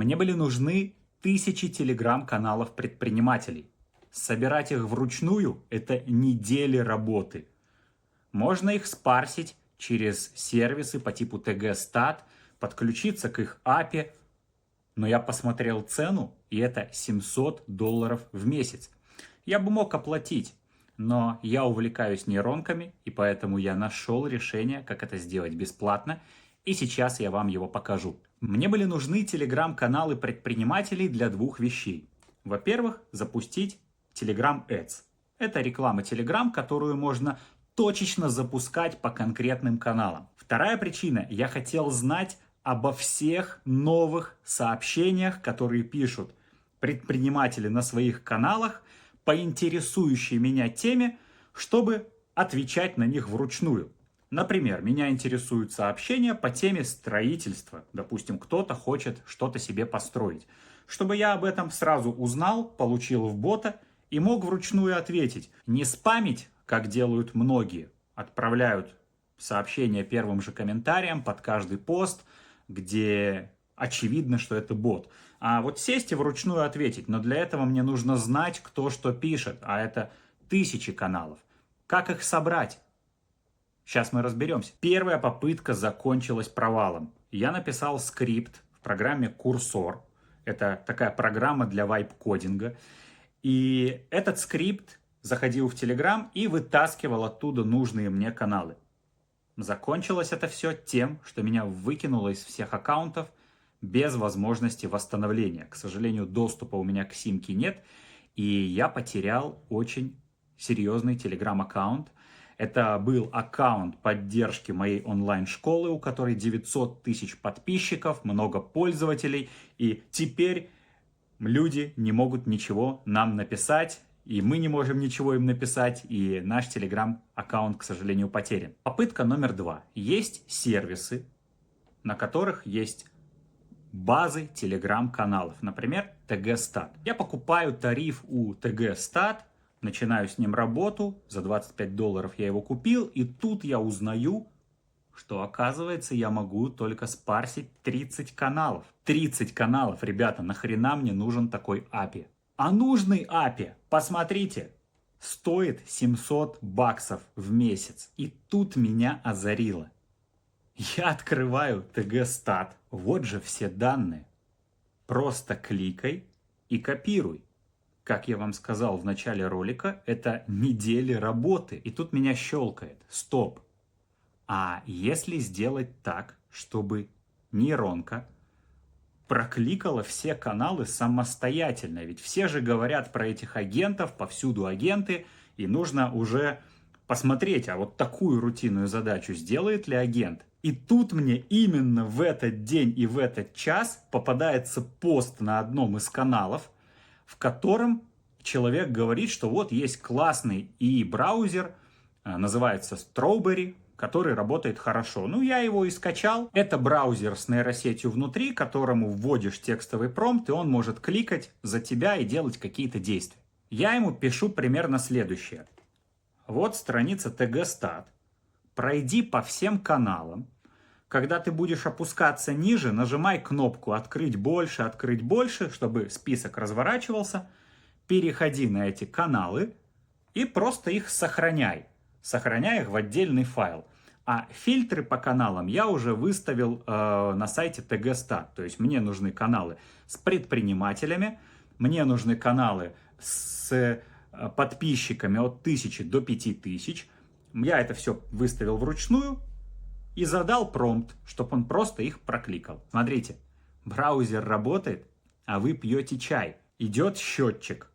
Мне были нужны тысячи телеграм-каналов предпринимателей. Собирать их вручную – это недели работы. Можно их спарсить через сервисы по типу TG-Stat, подключиться к их API, но я посмотрел цену, и это $700 в месяц. Я бы мог оплатить, но я увлекаюсь нейронками, и поэтому я нашел решение, как это сделать бесплатно, и сейчас я вам его покажу. Мне были нужны телеграм-каналы предпринимателей для двух вещей. Во-первых, запустить Telegram Ads. Это реклама Telegram, которую можно точечно запускать по конкретным каналам. Вторая причина, я хотел знать обо всех новых сообщениях, которые пишут предприниматели на своих каналах по интересующей меня теме, чтобы отвечать на них вручную. Например, меня интересуют сообщения по теме строительства. Допустим, кто-то хочет что-то себе построить. Чтобы я об этом сразу узнал, получил в бота и мог вручную ответить. Не спамить, как делают многие. Отправляют сообщения первым же комментарием под каждый пост, где очевидно, что это бот. А вот сесть и вручную ответить. Но для этого мне нужно знать, кто что пишет. А это тысячи каналов. Как их собрать? Сейчас мы разберемся. Первая попытка закончилась провалом. Я написал скрипт в программе Cursor. Это такая программа для вайп-кодинга. И этот скрипт заходил в Telegram и вытаскивал оттуда нужные мне каналы. Закончилось это все тем, что меня выкинуло из всех аккаунтов без возможности восстановления. К сожалению, доступа у меня к симке нет, и я потерял очень серьезный Telegram-аккаунт. Это был аккаунт поддержки моей онлайн-школы, у которой 900 тысяч подписчиков, много пользователей, и теперь люди не могут ничего нам написать, и мы не можем ничего им написать, и наш Telegram-аккаунт, к сожалению, потерян. Попытка номер 2. Есть сервисы, на которых есть базы Telegram-каналов. Например, TG-Stat. Я покупаю тариф у TG-Stat, начинаю с ним работу, за $25 я его купил, и тут я узнаю, что, оказывается, я могу только спарсить 30 каналов. 30 каналов, ребята, нахрена мне нужен такой API? А нужный API, посмотрите, стоит $700 в месяц. И тут меня озарило. Я открываю TG-Stat, вот же все данные. Просто кликай и копируй. Как я вам сказал в начале ролика, это недели работы. И тут меня щелкает. Стоп. А если сделать так, чтобы нейронка прокликала все каналы самостоятельно? Ведь все же говорят про этих агентов, повсюду агенты, и нужно уже посмотреть, а вот такую рутинную задачу сделает ли агент? И тут мне именно в этот день и в этот час попадается пост на одном из каналов, в котором человек говорит, что вот есть классный браузер, называется Strawberry, который работает хорошо. Ну, я его и скачал. Это браузер с нейросетью внутри, которому вводишь текстовый промпт, и он может кликать за тебя и делать какие-то действия. Я ему пишу примерно следующее. Вот страница TG-Stat. Пройди по всем каналам. Когда ты будешь опускаться ниже, нажимай кнопку «Открыть больше», чтобы список разворачивался. Переходи на эти каналы и просто их сохраняй. Сохраняй их в отдельный файл. А фильтры по каналам я уже выставил на сайте TG-Stat. То есть мне нужны каналы с предпринимателями, мне нужны каналы с подписчиками от 1000 до 5000. Я это все выставил вручную и задал промпт, чтобы он просто их прокликал. Смотрите, браузер работает, а вы пьете чай. Идет счетчик,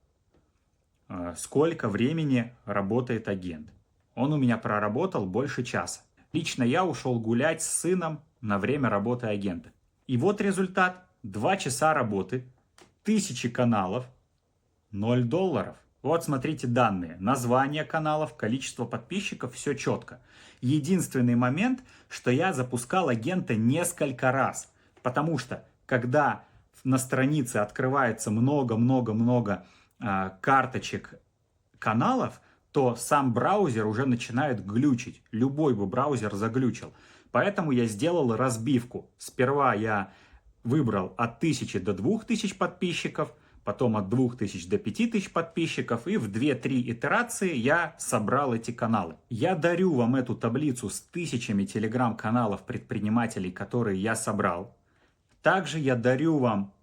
сколько времени работает агент. Он у меня проработал больше часа. Лично я ушел гулять с сыном на время работы агента. И вот результат. 2 часа работы, 1000 каналов, $0. Вот смотрите данные. Название каналов, количество подписчиков, все четко. Единственный момент, что я запускал агента несколько раз. Потому что, когда на странице открывается много-много-много карточек каналов, то сам браузер уже начинает глючить. Любой бы браузер заглючил. Поэтому я сделал разбивку. Сперва я выбрал от 1000 до 2000 подписчиков, потом от 2000 до 5000 подписчиков, и в 2-3 итерации я собрал эти каналы. Я дарю вам эту таблицу с тысячами телеграм-каналов предпринимателей, которые я собрал. Также я дарю вам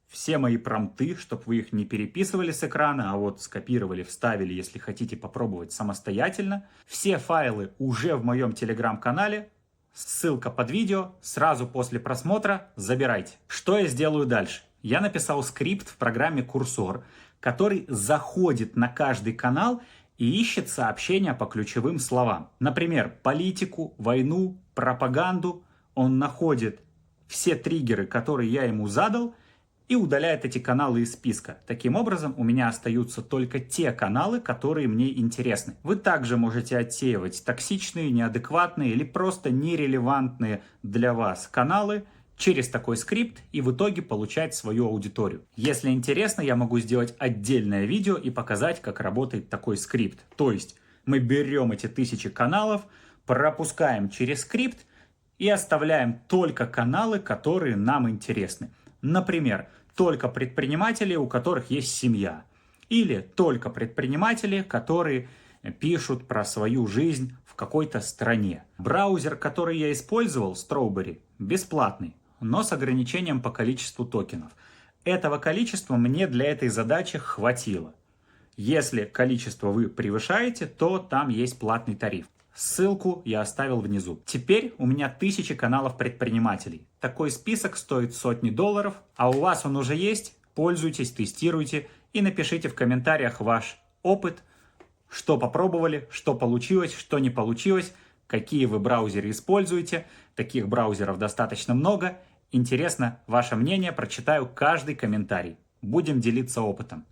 все мои промпты, чтобы вы их не переписывали с экрана, а вот скопировали, вставили, если хотите попробовать самостоятельно. Все файлы уже в моем телеграм-канале. Ссылка под видео. Сразу после просмотра забирайте. Что я сделаю дальше? Я написал скрипт в программе Курсор, который заходит на каждый канал и ищет сообщения по ключевым словам. Например, политику, войну, пропаганду. Он находит все триггеры, которые я ему задал, и удаляет эти каналы из списка. Таким образом, у меня остаются только те каналы, которые мне интересны. Вы также можете отсеивать токсичные, неадекватные или просто нерелевантные для вас каналы через такой скрипт и в итоге получать свою аудиторию. Если интересно, я могу сделать отдельное видео и показать, как работает такой скрипт. То есть мы берем эти 1000 каналов, пропускаем через скрипт и оставляем только каналы, которые нам интересны. Например, только предприниматели, у которых есть семья. Или только предприниматели, которые пишут про свою жизнь в какой-то стране. Браузер, который я использовал, Strawberry, бесплатный, но с ограничением по количеству токенов. Этого количества мне для этой задачи хватило. Если количество вы превышаете, то там есть платный тариф. Ссылку я оставил внизу. Теперь у меня 1000 каналов предпринимателей. Такой список стоит сотни долларов, а у вас он уже есть. Пользуйтесь, тестируйте и напишите в комментариях ваш опыт, что попробовали, что получилось, что не получилось, какие вы браузеры используете. Таких браузеров достаточно много. Интересно ваше мнение, прочитаю каждый комментарий. Будем делиться опытом.